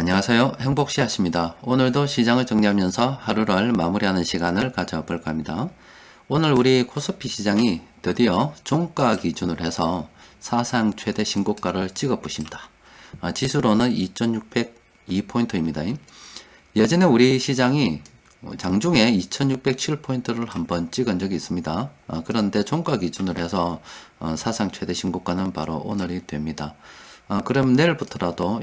안녕하세요. 행복씨앗입니다. 오늘도 시장을 정리하면서 하루를 마무리하는 시간을 가져볼까 합니다. 오늘 우리 코스피 시장이 드디어 종가 기준으로 해서 사상 최대 신고가를 찍어보십니다. 지수로는 2602포인트입니다. 예전에 우리 시장이 장중에 2607포인트를 한번 찍은 적이 있습니다. 그런데 종가 기준으로 해서 사상 최대 신고가는 바로 오늘이 됩니다. 그럼 내일부터라도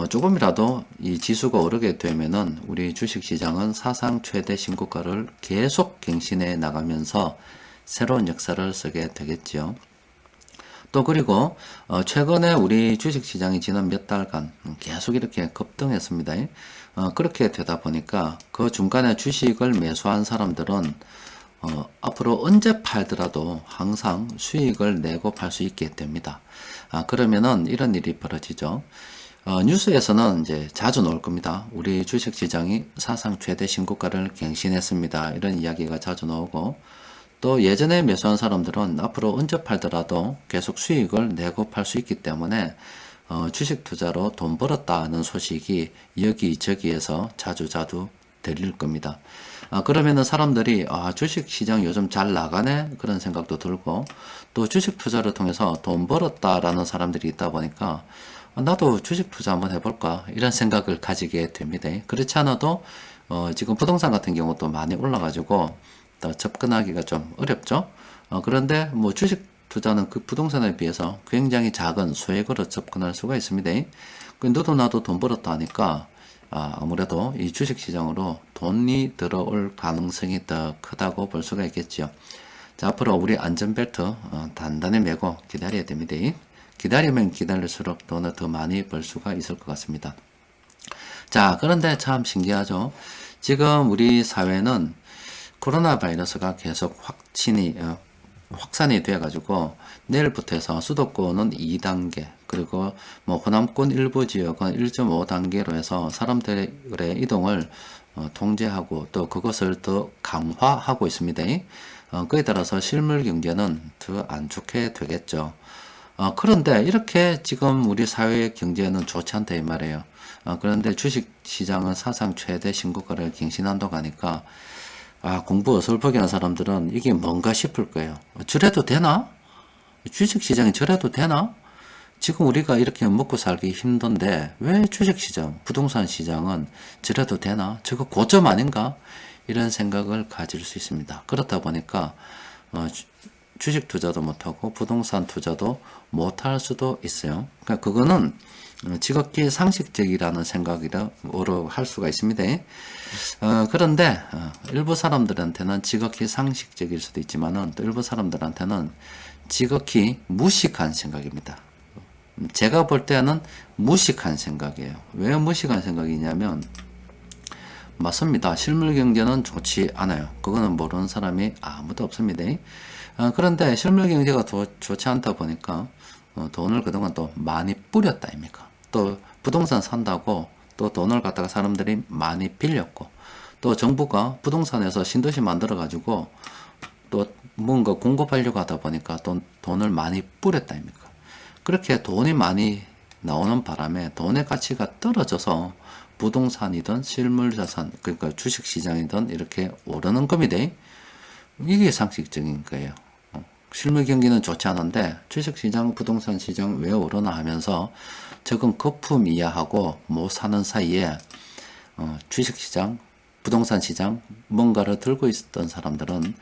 조금이라도 이 지수가 오르게 되면은 우리 주식시장은 사상 최대 신고가를 계속 갱신해 나가면서 새로운 역사를 쓰게 되겠지요. 또 그리고 최근에 우리 주식시장이 지난 몇 달간 계속 이렇게 급등했습니다. 그렇게 되다 보니까 그 중간에 주식을 매수한 사람들은 앞으로 언제 팔더라도 항상 수익을 내고 팔 수 있게 됩니다. 그러면은 이런 일이 벌어지죠. 뉴스에서는 이제 자주 나올 겁니다. 우리 주식시장이 사상 최대 신고가를 갱신했습니다. 이런 이야기가 자주 나오고, 또 예전에 매수한 사람들은 앞으로 언제 팔더라도 계속 수익을 내고 팔 수 있기 때문에 주식 투자로 돈 벌었다는 소식이 여기저기에서 자주 들릴 겁니다. 그러면은 사람들이 주식시장 요즘 잘 나가네 그런 생각도 들고, 또 주식 투자를 통해서 돈 벌었다라는 사람들이 있다 보니까 나도 주식 투자 한번 해볼까 이런 생각을 가지게 됩니다. 그렇지 않아도 지금 부동산 같은 경우도 많이 올라가지고 더 접근하기가 좀 어렵죠. 그런데 뭐 주식 투자는 그 부동산에 비해서 굉장히 작은 소액으로 접근할 수가 있습니다. 너도 나도 돈 벌었다 하니까 아무래도 이 주식 시장으로 돈이 들어올 가능성이 더 크다고 볼 수가 있겠죠. 자, 앞으로 우리 안전벨트 단단히 매고 기다려야 됩니다. 기다리면 기다릴수록 돈을 더 많이 벌 수가 있을 것 같습니다. 자, 그런데 참 신기하죠. 지금 우리 사회는 코로나 바이러스가 계속 확산이 되어가지고 내일부터 해서 수도권은 2단계, 그리고 뭐 호남권 일부 지역은 1.5단계로 해서 사람들의 이동을 통제하고 또 그것을 더 강화하고 있습니다. 그에 따라서 실물 경제는 더 안 좋게 되겠죠. 그런데 이렇게 지금 우리 사회의 경제는 좋지 않다 이 말이에요. 그런데 주식 시장은 사상 최대 신고가를 갱신한다고 하니까 공부 어설프게 하는 사람들은 이게 뭔가 싶을 거예요. 저래도 되나? 주식 시장이 저래도 되나? 지금 우리가 이렇게 먹고 살기 힘든데 왜 주식 시장, 부동산 시장은 저래도 되나? 저거 고점 아닌가? 이런 생각을 가질 수 있습니다. 그렇다 보니까 주식 투자도 못하고 부동산 투자도 못할 수도 있어요. 그러니까 그거는 지극히 상식적이라는 생각으로 할 수가 있습니다. 그런데 일부 사람들한테는 지극히 상식적일 수도 있지만은 또 일부 사람들한테는 지극히 무식한 생각입니다. 제가 볼 때는 무식한 생각이에요. 왜 무식한 생각이냐면 맞습니다. 실물 경제는 좋지 않아요. 그거는 모르는 사람이 아무도 없습니다. 그런데 실물 경제가 좋지 않다 보니까 돈을 그동안 또 많이 뿌렸다 아닙니까? 또 부동산 산다고 또 돈을 갖다가 사람들이 많이 빌렸고, 또 정부가 부동산에서 신도시 만들어 가지고 또 뭔가 공급하려고 하다 보니까 돈을 많이 뿌렸다 아닙니까? 그렇게 돈이 많이 나오는 바람에 돈의 가치가 떨어져서 부동산이든 실물자산, 그러니까 주식시장이든 이렇게 오르는 겁니다. 이게 상식적인 거예요. 실물 경기는 좋지 않은데 주식시장, 부동산 시장 왜 오르나 하면서 적은 거품 이하하고 못 사는 사이에 주식시장, 부동산 시장 뭔가를 들고 있었던 사람들은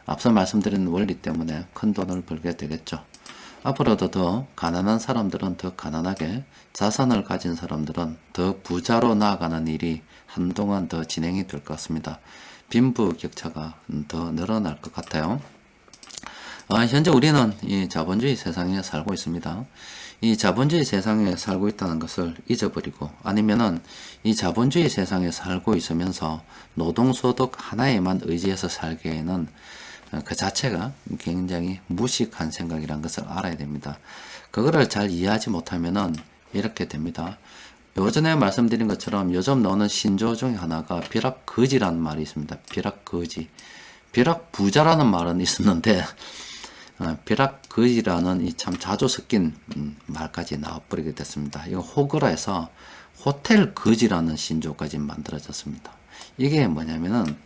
앞서 말씀드린 원리 때문에 큰 돈을 벌게 되겠죠. 앞으로도 더 가난한 사람들은 더 가난하게, 자산을 가진 사람들은 더 부자로 나아가는 일이 한동안 더 진행이 될 것 같습니다. 빈부격차가 더 늘어날 것 같아요. 현재 우리는 이 자본주의 세상에 살고 있습니다. 이 자본주의 세상에 살고 있다는 것을 잊어버리고, 아니면은 이 자본주의 세상에 살고 있으면서 노동소득 하나에만 의지해서 살기에는 그 자체가 굉장히 무식한 생각이라는 것을 알아야 됩니다. 그거를 잘 이해하지 못하면은 이렇게 됩니다. 요전에 말씀드린 것처럼 요즘 나오는 신조어 중에 하나가 벼락거지라는 말이 있습니다. 벼락거지. 벼락부자라는 말은 있었는데 벼락거지라는 이 참 자주 섞인 말까지 나와버리게 됐습니다. 이거 호거라 해서 호텔 거지라는 신조까지 만들어졌습니다. 이게 뭐냐면은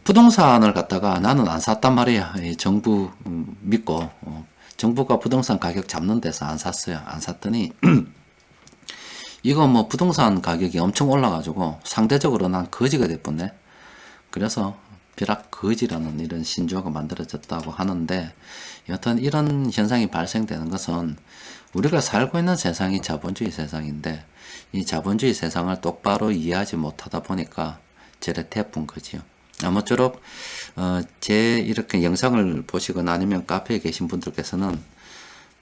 부동산을 갖다가 나는 안 샀단 말이야. 정부 믿고 정부가 부동산 가격 잡는 데서 안 샀어요. 안 샀더니 이거 뭐 부동산 가격이 엄청 올라가지고 상대적으로 난 거지가 됐었네. 그래서 벼락 거지라는 이런 신조어가 만들어졌다고 하는데, 여튼 이런 현상이 발생되는 것은 우리가 살고 있는 세상이 자본주의 세상인데 이 자본주의 세상을 똑바로 이해하지 못하다 보니까 저래 태풍 거지요. 아무쪼록 제 이렇게 영상을 보시거나 아니면 카페에 계신 분들께서는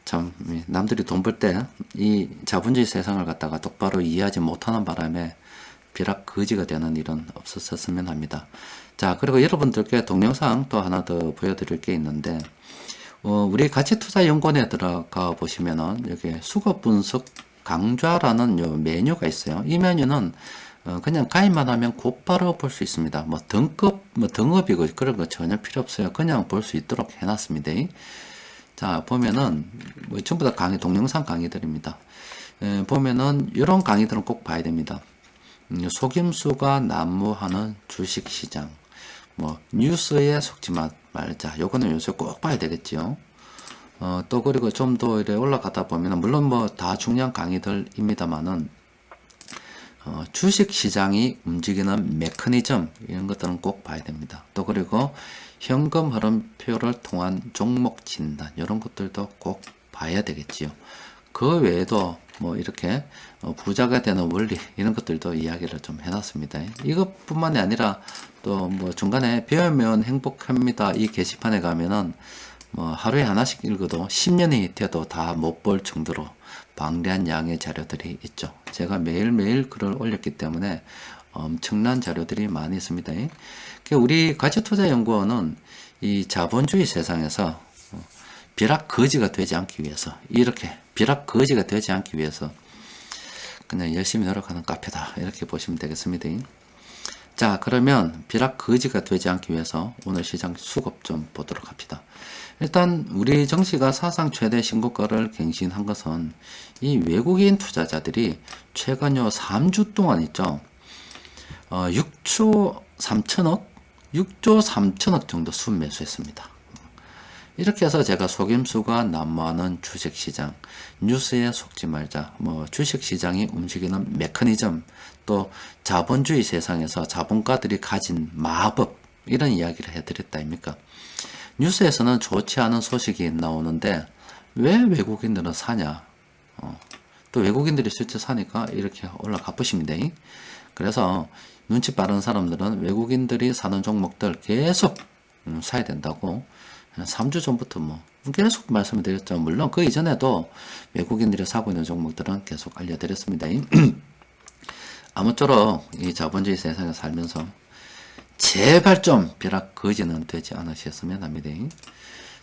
참 남들이 돈 벌 때 이 자본주의 세상을 갖다가 똑바로 이해하지 못하는 바람에 벼락 거지가 되는 일은 없었으면 합니다. 자, 그리고 여러분들께 동영상 또 하나 더 보여드릴 게 있는데, 우리 가치투자연구원에 들어가 보시면은 여기 수급분석 강좌라는 요 메뉴가 있어요. 이 메뉴는 그냥 가입만 하면 곧바로 볼 수 있습니다. 뭐 등급이고 그런 거 전혀 필요 없어요. 그냥 볼 수 있도록 해놨습니다. 자, 보면은 뭐 전부 다 강의, 동영상 강의들입니다. 보면은 이런 강의들은 꼭 봐야 됩니다. 속임수가 난무하는 주식시장, 뭐 뉴스에 속지 말자. 요거는 요새 꼭 봐야 되겠죠. 또 그리고 좀 더 이래 올라가다 보면은 물론 뭐 다 중요한 강의들입니다만은 주식 시장이 움직이는 메커니즘 이런 것들은 꼭 봐야 됩니다. 또 그리고 현금 흐름표를 통한 종목 진단 이런 것들도 꼭 봐야 되겠지요. 그 외에도 뭐 이렇게 부자가 되는 원리 이런 것들도 이야기를 좀 해놨습니다. 이것뿐만이 아니라 또 뭐 중간에 배우면 행복합니다 이 게시판에 가면은 뭐 하루에 하나씩 읽어도 10년이 돼도 다 못 볼 정도로 방대한 양의 자료들이 있죠. 제가 매일매일 글을 올렸기 때문에 엄청난 자료들이 많이 있습니다. 우리 가치투자연구원은 이 자본주의 세상에서 벼락 거지가 되지 않기 위해서, 이렇게 벼락 거지가 되지 않기 위해서 그냥 열심히 노력하는 카페다 이렇게 보시면 되겠습니다. 자, 그러면 벼락 거지가 되지 않기 위해서 오늘 시장 수급 좀 보도록 합시다. 일단 우리 정시가 사상 최대 신고가를 갱신한 것은 이 외국인 투자자들이 최근 요 3주 동안 있죠. 6조 3천억 정도 순매수했습니다. 이렇게 해서 제가 속임수가 난무하는 주식시장, 뉴스에 속지 말자, 뭐 주식시장이 움직이는 메커니즘, 또 자본주의 세상에서 자본가들이 가진 마법, 이런 이야기를 해드렸다 아닙니까? 뉴스에서는 좋지 않은 소식이 나오는데 왜 외국인들은 사냐? 또 외국인들이 실제 사니까 이렇게 올라가 보십니다. 그래서 눈치 빠른 사람들은 외국인들이 사는 종목들 계속 사야 된다고 3주 전부터 뭐 계속 말씀을 드렸죠. 물론 그 이전에도 외국인들이 사고 있는 종목들은 계속 알려드렸습니다. 아무쪼록 이 자본주의 세상에 살면서 제발 좀 벼락 거지는 되지 않으셨으면 합니다.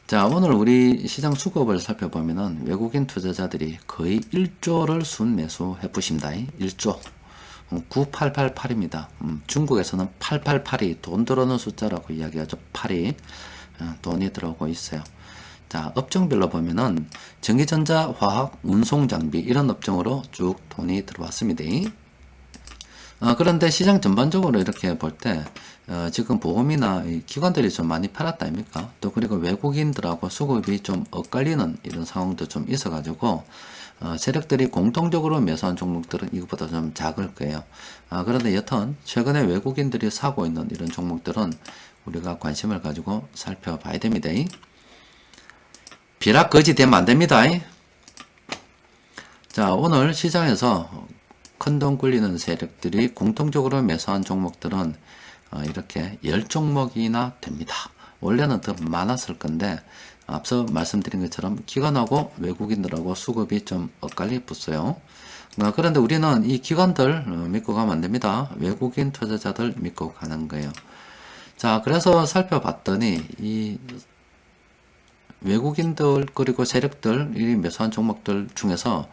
자, 오늘 우리 시장 수급을 살펴보면은 외국인 투자자들이 거의 1조를 순매수해 보십니다. 1조 9888입니다. 중국에서는 888이 돈 들어오는 숫자라고 이야기하죠. 8이 돈이 들어오고 있어요. 자, 업종별로 보면은 전기전자, 화학, 운송장비 이런 업종으로 쭉 돈이 들어왔습니다. 그런데 시장 전반적으로 이렇게 볼 때 지금 보험이나 기관들이 좀 많이 팔았다 아닙니까? 또 그리고 외국인들하고 수급이 좀 엇갈리는 이런 상황도 좀 있어가지고 세력들이 공통적으로 매수한 종목들은 이것보다 좀 작을 거예요. 그런데 여튼 최근에 외국인들이 사고 있는 이런 종목들은 우리가 관심을 가지고 살펴봐야 됩니다. 벼락 거지 되면 안 됩니다. 자, 오늘 시장에서 큰돈 굴리는 세력들이 공통적으로 매수한 종목들은 이렇게 10종목이나 됩니다. 원래는 더 많았을 건데 앞서 말씀드린 것처럼 기관하고 외국인들하고 수급이 좀 엇갈리 붙어요. 그런데 우리는 이 기관들 믿고 가면 안 됩니다. 외국인 투자자들 믿고 가는 거예요. 자, 그래서 살펴봤더니 이 외국인들 그리고 세력들이 매수한 종목들 중에서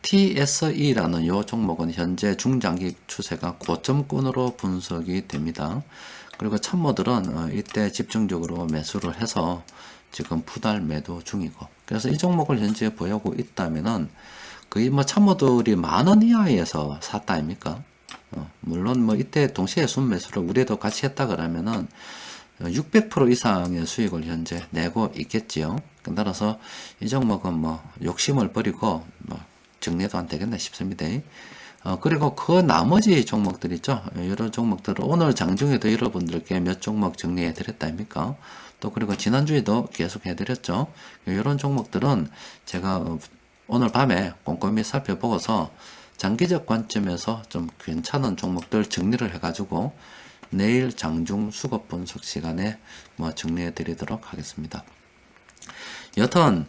TSE라는 요 종목은 현재 중장기 추세가 고점권으로 분석이 됩니다. 그리고 참모들은 이때 집중적으로 매수를 해서 지금 푸달 매도 중이고, 그래서 이 종목을 현재 보유하고 있다면은 거의 뭐 참모들이 10,000원 이하에서 샀다 아닙니까? 물론 뭐 이때 동시에 순매수를 우리도 같이 했다 그러면은 600% 이상의 수익을 현재 내고 있겠지요. 따라서 이 종목은 뭐 욕심을 버리고 뭐 정리도 안 되겠나 싶습니다. 그리고 그 나머지 종목들 있죠. 이런 종목들을 오늘 장중에도 여러분들께 몇 종목 정리해 드렸다 아닙니까? 또 그리고 지난주에도 계속 해 드렸죠. 이런 종목들은 제가 오늘 밤에 꼼꼼히 살펴보고서 장기적 관점에서 좀 괜찮은 종목들 정리를 해가지고 내일 장중 수급 분석 시간에 뭐 정리해 드리도록 하겠습니다. 여튼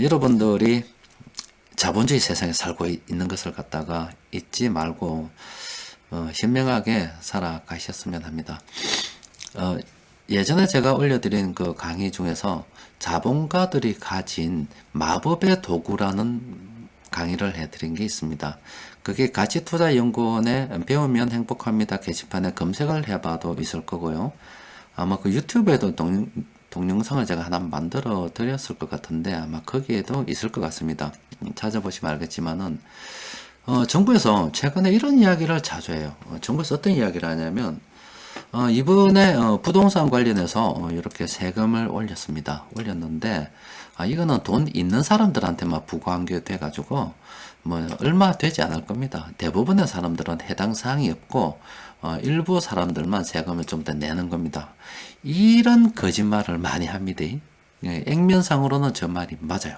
여러분들이 자본주의 세상에 살고 있는 것을 갖다가 잊지 말고 현명하게 살아가셨으면 합니다. 예전에 제가 올려드린 그 강의 중에서 자본가들이 가진 마법의 도구라는 강의를 해드린 게 있습니다. 그게 가치투자연구원에 배우면 행복합니다 게시판에 검색을 해봐도 있을 거고요. 아마 그 유튜브에도 동영상을 제가 하나 만들어 드렸을 것 같은데 아마 거기에도 있을 것 같습니다. 찾아보시면 알겠지만은 정부에서 최근에 이런 이야기를 자주 해요. 정부에서 어떤 이야기를 하냐면 이번에 부동산 관련해서 이렇게 세금을 올렸습니다. 올렸는데 이거는 돈 있는 사람들한테만 부과한 게 돼가지고 뭐 얼마 되지 않을 겁니다. 대부분의 사람들은 해당 사항이 없고 일부 사람들만 세금을 좀 더 내는 겁니다. 이런 거짓말을 많이 합니다. 액면상으로는 저 말이 맞아요.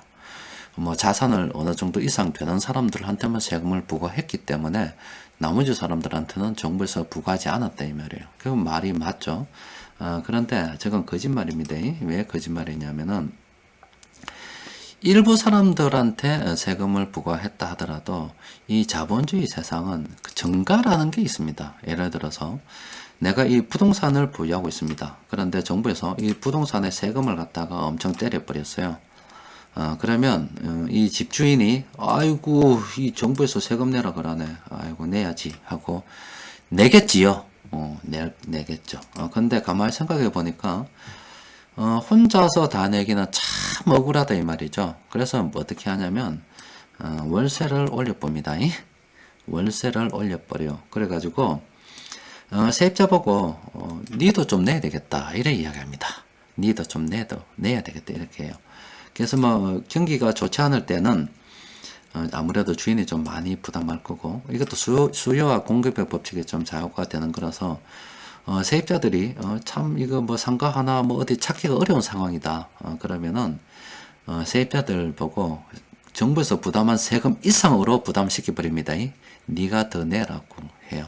뭐 자산을 어느 정도 이상 되는 사람들한테만 세금을 부과했기 때문에 나머지 사람들한테는 정부에서 부과하지 않았다 이 말이에요. 그 말이 맞죠. 그런데 저건 거짓말입니다. 왜 거짓말이냐면은 일부 사람들한테 세금을 부과했다 하더라도 이 자본주의 세상은 그 정가라는 게 있습니다. 예를 들어서 내가 이 부동산을 보유하고 있습니다. 그런데 정부에서 이 부동산에 세금을 갖다가 엄청 때려버렸어요. 그러면 이 집주인이 아이고 이 정부에서 세금 내라 그러네. 아이고 내야지 하고 내겠지요. 내겠죠. 근데 가만히 생각해 보니까 혼자서 다 내기는 참 억울하다 이 말이죠. 그래서 뭐 어떻게 하냐면 월세를 올려봅니다. 월세를 올려버려. 그래가지고 세입자 보고 니도 좀 내야 되겠다 이래 이야기합니다. 니도 좀 내야 되겠다 이렇게 해요. 그래서 뭐 경기가 좋지 않을 때는 아무래도 주인이 좀 많이 부담할 거고 이것도 수요와 공급의 법칙에 좀 좌우가 되는 거라서 세입자들이 참 이거 뭐 상가 하나 뭐 어디 찾기가 어려운 상황이다. 그러면은 세입자들 보고 정부에서 부담한 세금 이상으로 부담시켜 버립니다. 네가 더 내라고 해요.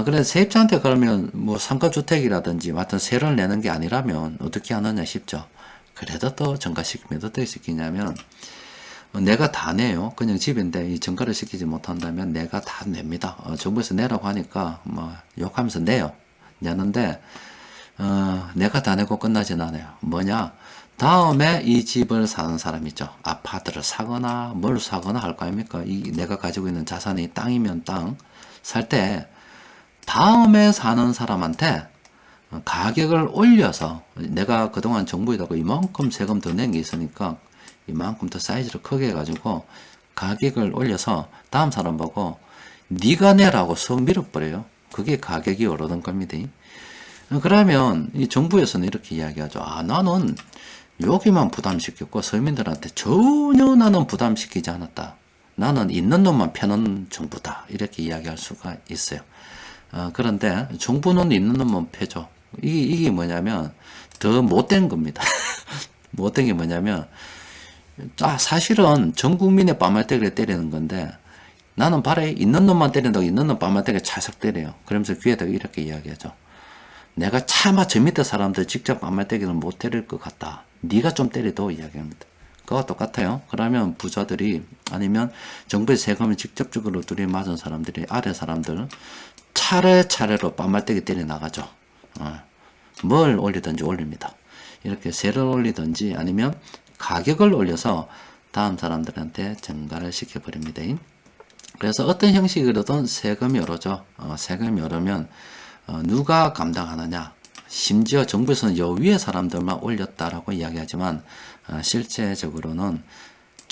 그래서 세입자한테 그러면 뭐 상가주택이라든지 같은 세를 내는 게 아니라면 어떻게 하느냐 싶죠. 그래도 또 정가시키면 어떻게 시키냐면 내가 다 내요. 그냥 집인데 이 정가를 시키지 못한다면 내가 다 냅니다. 정부에서 내라고 하니까 뭐 욕하면서 내요. 내는데 내가 다 내고 끝나진 않아요. 뭐냐? 다음에 이 집을 사는 사람 있죠. 아파트를 사거나 뭘 사거나 할 거 아닙니까? 이 내가 가지고 있는 자산이 땅이면 땅 살 때 다음에 사는 사람한테 가격을 올려서 내가 그동안 정부에다가 이만큼 세금 더 낸 게 있으니까 이만큼 더 사이즈를 크게 해가지고 가격을 올려서 다음 사람 보고 네가 내라고 썩 밀어버려요. 그게 가격이 오르는 겁니다. 그러면 이 정부에서는 이렇게 이야기하죠. 나는 여기만 부담시켰고 서민들한테 전혀 나는 부담시키지 않았다. 나는 있는 놈만 패는 정부다. 이렇게 이야기할 수가 있어요. 그런데 정부는 있는 놈만 패죠. 이게 뭐냐면 더 못된 겁니다. 못된 게 뭐냐면 사실은 전 국민의 뺨알때기를 때리는 건데 나는 발에 있는 놈만 때린다고 있는 놈 뺨알때기를 찰싹 때려요. 그러면서 귀에다가 이렇게 이야기하죠. 내가 차마 저 밑에 사람들 직접 뺨알때기는 못 때릴 것 같다. 네가 좀 때려도 이야기합니다. 그거와 똑같아요. 그러면 부자들이 아니면 정부의 세금을 직접적으로 들이맞은 사람들이 아래 사람들 차례차례로 뺨알때기 때려 나가죠. 뭘 올리든지 올립니다. 이렇게 세를 올리든지 아니면 가격을 올려서 다음 사람들한테 증가를 시켜버립니다. 그래서 어떤 형식으로든 세금이 오르죠. 세금이 오르면 누가 감당하느냐. 심지어 정부에서는 요 위에 사람들만 올렸다라고 이야기하지만 실제적으로는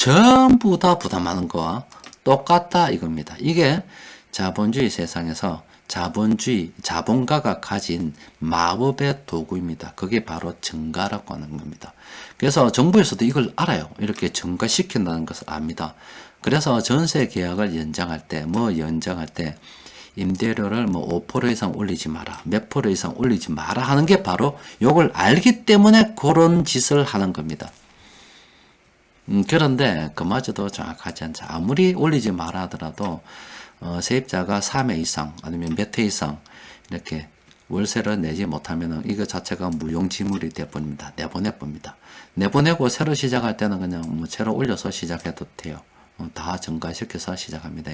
전부 다 부담하는 거와 똑같다 이겁니다. 이게 자본주의 세상에서 자본가가 가진 마법의 도구입니다. 그게 바로 증가라고 하는 겁니다. 그래서 정부에서도 이걸 알아요. 이렇게 증가시킨다는 것을 압니다. 그래서 전세 계약을 연장할 때, 임대료를 5% 이상 올리지 마라, 몇 프로 이상 올리지 마라 하는 게 바로 요걸 알기 때문에 그런 짓을 하는 겁니다. 그런데 그마저도 정확하지 않죠. 아무리 올리지 마라 하더라도 세입자가 3회 이상 아니면 몇 회 이상 이렇게 월세를 내지 못하면 이거 자체가 무용지물이 되어버립니다. 내보내봅니다. 내보내고 새로 시작할 때는 그냥 새로 올려서 시작해도 돼요. 다 증가시켜서 시작합니다.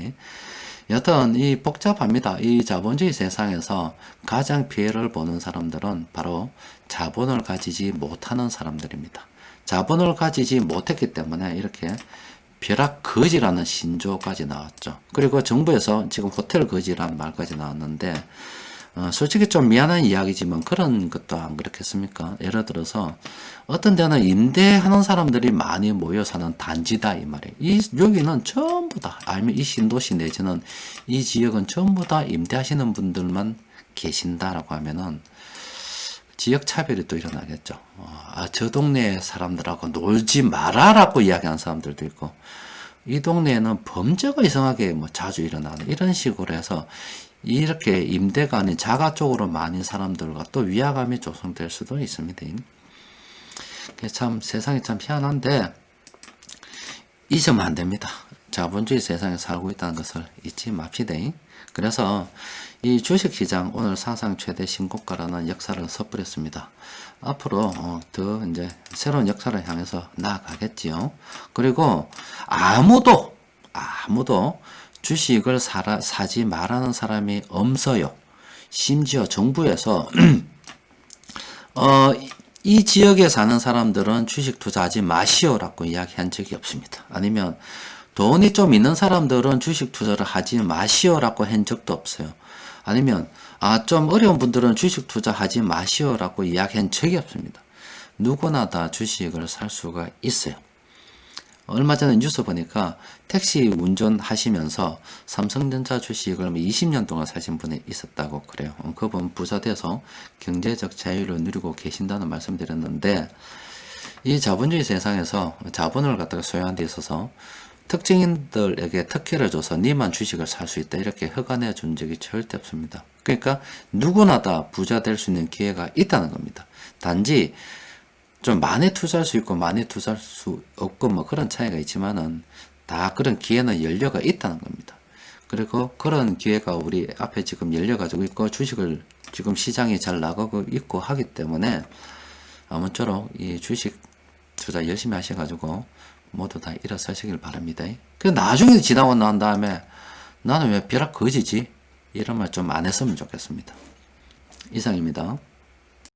여튼 이 복잡합니다. 이 자본주의 세상에서 가장 피해를 보는 사람들은 바로 자본을 가지지 못하는 사람들입니다. 자본을 가지지 못했기 때문에 이렇게 벼락 거지라는 신조까지 나왔죠. 그리고 정부에서 지금 호텔 거지라는 말까지 나왔는데 솔직히 좀 미안한 이야기지만 그런 것도 안 그렇겠습니까? 예를 들어서 어떤 데는 임대하는 사람들이 많이 모여 사는 단지다 이 말이에요. 여기는 전부 다 아니면 이 신도시 내지는 이 지역은 전부 다 임대하시는 분들만 계신다라고 하면은 지역 차별이 또 일어나겠죠. 저 동네 사람들하고 놀지 마라라고 이야기하는 사람들도 있고, 이 동네에는 범죄가 이상하게 자주 일어나는 이런 식으로 해서 이렇게 임대가 아닌 자가 쪽으로 많은 사람들과 또 위화감이 조성될 수도 있습니다. 참 세상이 참 희한한데 잊으면 안 됩니다. 자본주의 세상에 살고 있다는 것을 잊지 맙시다. 그래서 이 주식시장 오늘 사상 최대 신고가라는 역사를 섣부렸습니다. 앞으로 더 이제 새로운 역사를 향해서 나아가겠지요. 그리고 아무도 주식을 사지 말라는 사람이 없어요. 심지어 정부에서 이 지역에 사는 사람들은 주식 투자하지 마시오라고 이야기한 적이 없습니다. 아니면 돈이 좀 있는 사람들은 주식 투자를 하지 마시오라고 한 적도 없어요. 아니면 좀 어려운 분들은 주식 투자하지 마시오라고 이야기한 적이 없습니다. 누구나 다 주식을 살 수가 있어요. 얼마 전에 뉴스 보니까 택시 운전하시면서 삼성전자 주식을 20년 동안 사신 분이 있었다고 그래요. 그분 부자 돼서 경제적 자유를 누리고 계신다는 말씀 드렸는데, 이 자본주의 세상에서 자본을 갖다가 소유한 데 있어서 특징인들에게 특혜를 줘서 니만 주식을 살 수 있다 이렇게 허가내 준 적이 절대 없습니다. 그러니까 누구나 다 부자 될 수 있는 기회가 있다는 겁니다. 단지 좀 많이 투자할 수 있고 많이 투자할 수 없고 그런 차이가 있지만은 다 그런 기회는 열려가 있다는 겁니다. 그리고 그런 기회가 우리 앞에 지금 열려가지고 있고 주식을 지금 시장이 잘 나가고 있고 하기 때문에 아무쪼록 이 주식 투자 열심히 하셔가지고 모두 다 일어서시길 바랍니다. 그 나중에 지나고 난 다음에 나는 왜 벼락 거지지? 이런 말 좀 안 했으면 좋겠습니다. 이상입니다.